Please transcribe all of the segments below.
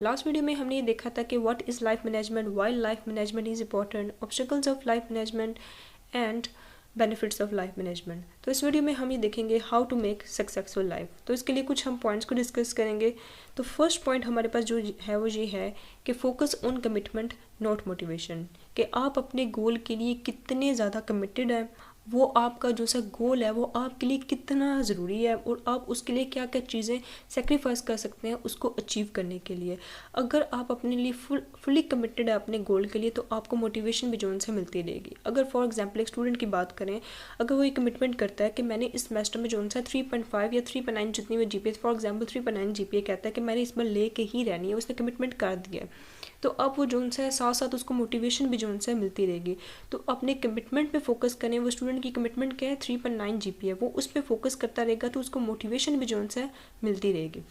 Last video में हमने ये देखा था कि what is life management, why life management is important, obstacles of life management and benefits of life management. तो इस वीडियो में हम ये देखेंगे how to make successful life. तो इसके लिए कुछ हम पॉइंट्स को डिस्कस करेंगे। तो फर्स्ट पॉइंट हमारे पास जो है वो ये है कि focus on commitment not motivation, कि आप अपने गोल के लिए कितने ज़्यादा कमिटेड हैं, वो आपका जो सा गोल है वो आपके लिए कितना ज़रूरी है और आप उसके लिए क्या क्या चीज़ें सेक्रीफाइस कर सकते हैं उसको अचीव करने के लिए। अगर आप अपने लिए फुली कमिटेड है अपने गोल के लिए तो आपको मोटिवेशन भी जो उनसे मिलती रहेगी। अगर फॉर एग्जांपल एक स्टूडेंट की बात करें, अगर वो ये कमिटमेंट करता है कि मैंने इस सेमेस्टर में जो उनसा 3.5 या 3.9 जितनी भी जीपीए, फॉर एग्जाम्पल 3.9 जीपीए कहता है कि मैंने इस बार ले के ही रहनी है, उसने कमिटमेंट कर दिया है, तो अब वो जो उनसे है साथ साथ उसको मोटिवेशन भी जो उनसे मिलती रहेगी। तो अपने कमिटमेंट पे फोकस करें। वो स्टूडेंट की कमिटमेंट क्या है, 3.9 जीपीए, वो उस पर फोकस करता रहेगा तो उसको मोटिवेशन भी जो उनसे मिलती रहेगी।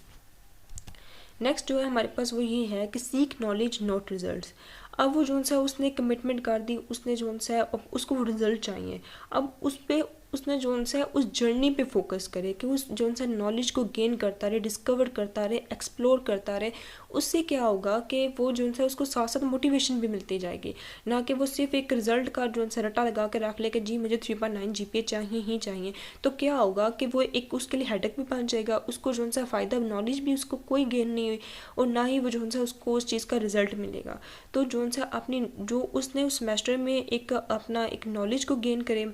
नेक्स्ट जो है हमारे पास वो ये है कि सीक नॉलेज नॉट रिजल्ट्स। अब वो जो सा उसने कमिटमेंट कर दी, उसने जो सा अब उसको वो रिजल्ट चाहिए, अब उस पर उसने जो सा उस जर्नी पे फोकस करे कि उस जो सा नॉलेज को गेन करता रहे, डिस्कवर करता रहे, एक्सप्लोर करता रहे। उससे क्या होगा कि वो जो सा उसको साथ साथ मोटिवेशन भी मिलती जाएगी, ना कि वो सिर्फ एक रिजल्ट का जो सा रट्टा लगा के रख ले कि जी मुझे 3.9 जीपीए चाहिए ही चाहिए। तो क्या होगा कि वो एक उसके लिए हेडेक भी बन जाएगा, उसको जो सा फ़ायदा नॉलेज भी उसको कोई गेन नहीं हुई और ना ही वो जो सा उसको उस चीज़ का रिजल्ट मिलेगा। तो जो सा अपनी जो उसने उस सेमेस्टर में एक अपना एक नॉलेज को गेन करे।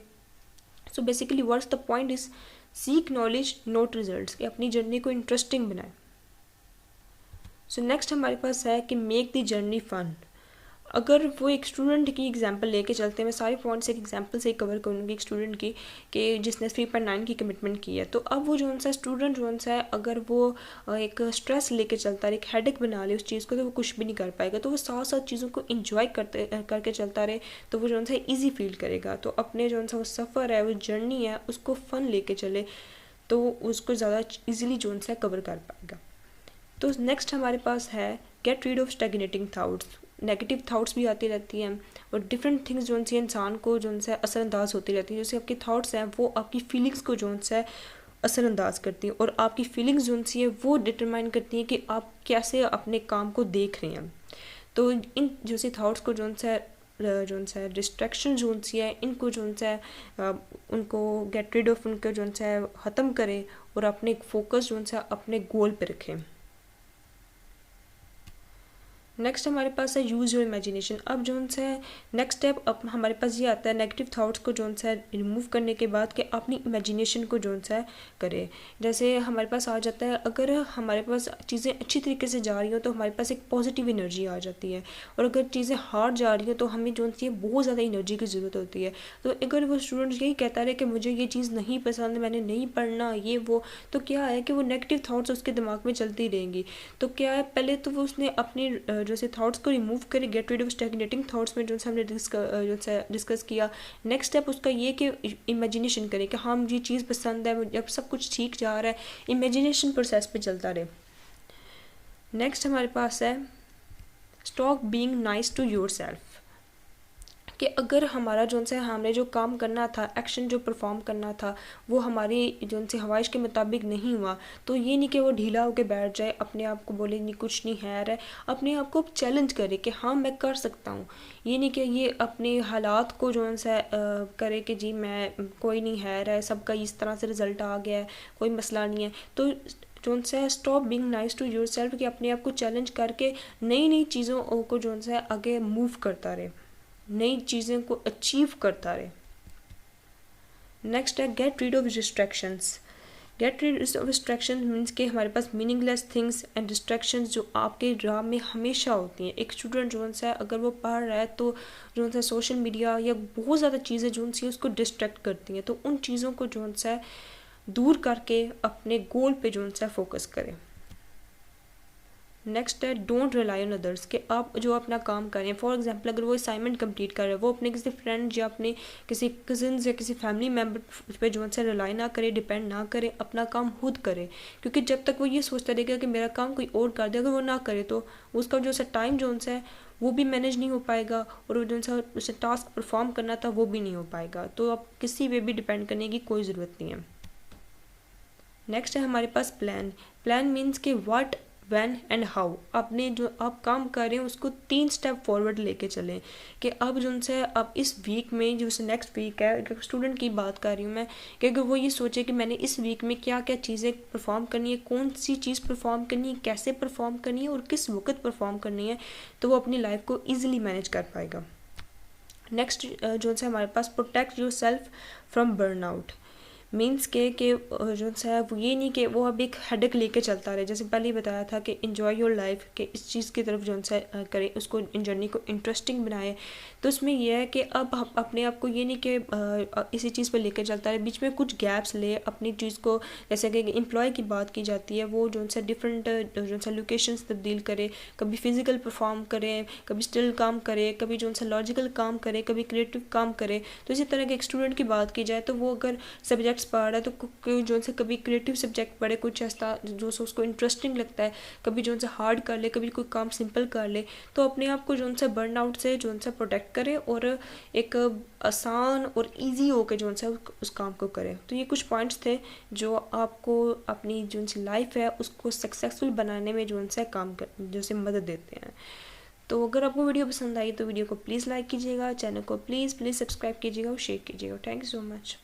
So basically what's the point is seek knowledge not results, कि अपनी जर्नी को इंटरेस्टिंग बनाए। सो नेक्स्ट हमारे पास है कि मेक द जर्नी फन। अगर वो एक स्टूडेंट की एग्जांपल लेके चलते हैं, मैं सारे पॉइंट्स एक एग्जांपल से ही कवर करूँगी एक स्टूडेंट की, कि जिसने 3.9 की कमिटमेंट की है। तो अब वो जो सा स्टूडेंट जो सा है अगर वो एक स्ट्रेस लेके चलता रहे, एक हेडेक बना ले उस चीज़ को, तो वो कुछ भी नहीं कर पाएगा। तो वो साथ साथ चीज़ों को इंजॉय करके चलता रहे तो वो जो सा ईजी फील करेगा। तो अपने जो सा वो सफ़र है, वो जर्नी है, उसको फ़न लेके चले तो उसको ज़्यादा ईजिली जो सा कवर कर पाएगा। तो नेक्स्ट हमारे पास है get rid of stagnating thoughts. Negative thoughts भी आती रहती हैं और डिफरेंट थिंग्स जो उनसे इंसान को जो उनसे असरअंदाज होती रहती है। जैसे आपके थाट्स हैं वो आपकी फीलिंग्स को जो उनसे असरअंदाज करती है और आपकी फीलिंग्स जो उनसी है वो डिटरमाइन करती है कि आप कैसे अपने काम को देख रहे हैं। तो इन जो सी थाट्स को जो सा डिस्ट्रैक्शन जो सी है इनको जो सा उनको गेट रीड ऑफ उनको जो सा ख़त्म करें और अपने फोकस जो सा अपने गोल पे रखें। नेक्स्ट हमारे पास है यूज़ योर इमेजिनेशन। अब जो है नेक्स्ट स्टेप अब हमारे पास ये आता है नेगेटिव थाट्स को जो है रिमूव करने के बाद कि अपनी इमेजिनेशन को जो है करें। जैसे हमारे पास आ जाता है, अगर हमारे पास चीज़ें अच्छी तरीके से जा रही हो तो हमारे पास एक पॉजिटिव एनर्जी आ जाती है, और अगर चीज़ें हार्ड जा रही हो तो हमें जो है बहुत ज़्यादा एनर्जी की ज़रूरत होती है। तो अगर वो स्टूडेंट यही कहता रहे कि मुझे ये चीज़ नहीं पसंद, मैंने नहीं पढ़ना ये वो, तो क्या है कि वो नेगेटिव थाट्स उसके दिमाग में चलती रहेंगी। तो क्या है, पहले तो वो उसने अपनी जो से थाट्स को रिमूव करे, get rid of stagnating thoughts में जो हमने डिस्कस किया। नेक्स्ट स्टेप उसका ये कि इमेजिनेशन करे कि हाँ मुझे चीज़ पसंद है, जब सब कुछ ठीक जा रहा है, इमेजिनेशन प्रोसेस पे चलता रहे। नेक्स्ट हमारे पास है stop being nice to yourself, कि अगर हमारा जो से हमने जो काम करना था, एक्शन जो परफॉर्म करना था, वो हमारी जो से ख्वाहिश के मुताबिक नहीं हुआ, तो ये नहीं कि वो ढीला होकर बैठ जाए, अपने आप को बोले नहीं कुछ नहीं है रहा, अपने आप को चैलेंज करे कि हाँ मैं कर सकता हूँ। ये नहीं कि ये अपने हालात को जो सा करे कि जी मैं कोई नहीं है रहा, सबका इस तरह से रिजल्ट आ गया है, कोई मसला नहीं है। तो जो सा stop being nice to yourself, कि अपने आप को चैलेंज करके नई नई चीज़ों को जो सा आगे मूव करता रहे, नई चीज़ें को अचीव करता रहे। नेक्स्ट है get rid of distractions. Gate rid of distraction means कि हमारे पास मीनिंगलेस थिंग्स एंड डिस्ट्रैक्शंस जो आपके राह में हमेशा होती हैं। एक स्टूडेंट जो है अगर वो पढ़ रहा है तो जो है सोशल मीडिया या बहुत ज़्यादा चीज़ें जो सी उसको डिस्ट्रैक्ट करती हैं, तो उन चीज़ों को जो है दूर करके अपने गोल पे जो है फोकस करें। नेक्स्ट है डोंट रिलाई ऑन अदर्स, कि आप जो अपना काम करें, फॉर एग्जांपल अगर वो असाइनमेंट कंप्लीट कर रहे हैं, वो अपने किसी फ्रेंड या अपने किसी कज़न्स या किसी फैमिली मेम्बर पे जो है रिलाई ना करे, डिपेंड ना करे, अपना काम खुद करे। क्योंकि जब तक वो ये सोचता रहेगा कि मेरा काम कोई और कर दे, अगर वो ना करे तो उसका जो सा टाइम जो है वो भी मैनेज नहीं हो पाएगा और वो जो सा उसे टास्क परफॉर्म करना था वो भी नहीं हो पाएगा। तो अब किसी पे भी डिपेंड करने की कोई ज़रूरत नहीं है। नेक्स्ट है हमारे पास प्लान। प्लान मीन्स कि व्हाट व्हेन एंड हाउ। आपने जो आप काम कर रहे हैं उसको 3 स्टेप फॉरवर्ड लेके चलें कि अब जो उनसे अब इस वीक में जो नेक्स्ट वीक है, स्टूडेंट की बात कर रही हूँ मैं, कि अगर वो ये सोचे कि मैंने इस वीक में क्या क्या चीज़ें परफॉर्म करनी है, कौन सी चीज़ परफॉर्म करनी है, कैसे परफॉर्म करनी है और किस वक्त परफॉर्म करनी है, तो वो अपनी लाइफ को ईजिली मैनेज कर पाएगा। नेक्स्ट जो है हमारे पास protect yourself from burnout. Means के जो है वो ये नहीं कि वो अब एक हेडेक लेके चलता रहे, जैसे पहले ही बताया था कि इन्जॉय योर लाइफ, कि इस चीज़ की तरफ जो है करें, उसको इन जर्नी को इंटरेस्टिंग बनाए। तो उसमें यह है कि अब अपने आप को ये नहीं कि इसी चीज़ पर लेके चलता रहे, बीच में कुछ गैप्स ले अपनी चीज़ को। जैसे कि एम्प्लॉय की बात की जाती है, वो जो है डिफरेंट जो है लोकेशंस तब्दील करे, कभी फिजिकल परफॉर्म करें, कभी स्टिल काम करे, कभी जो है लॉजिकल काम करे, कभी क्रिएटिव काम करे। तो इसी तरह के एक स्टूडेंट की बात की जाए तो वो अगर सब्जेक्ट्स पढ़ रहा है तो जो है कभी क्रिएटिव सब्जेक्ट पढ़े, कुछ ऐसा जो उसको इंटरेस्टिंग लगता है, कभी जो है हार्ड कर ले, कभी कोई काम सिंपल कर ले। तो अपने आप को जो है बर्न आउट से जो है प्रोटेक्ट करे और एक आसान और इजी होकर जो है उस काम को करे। तो ये कुछ पॉइंट्स थे जो आपको अपनी जो लाइफ है उसको सक्सेसफुल बनाने में जो है काम कर जो से मदद देते हैं। तो अगर आपको वीडियो पसंद आई तो वीडियो को प्लीज़ लाइक कीजिएगा, चैनल को प्लीज़ सब्सक्राइब कीजिएगा और शेयर कीजिएगा। Thank you so much.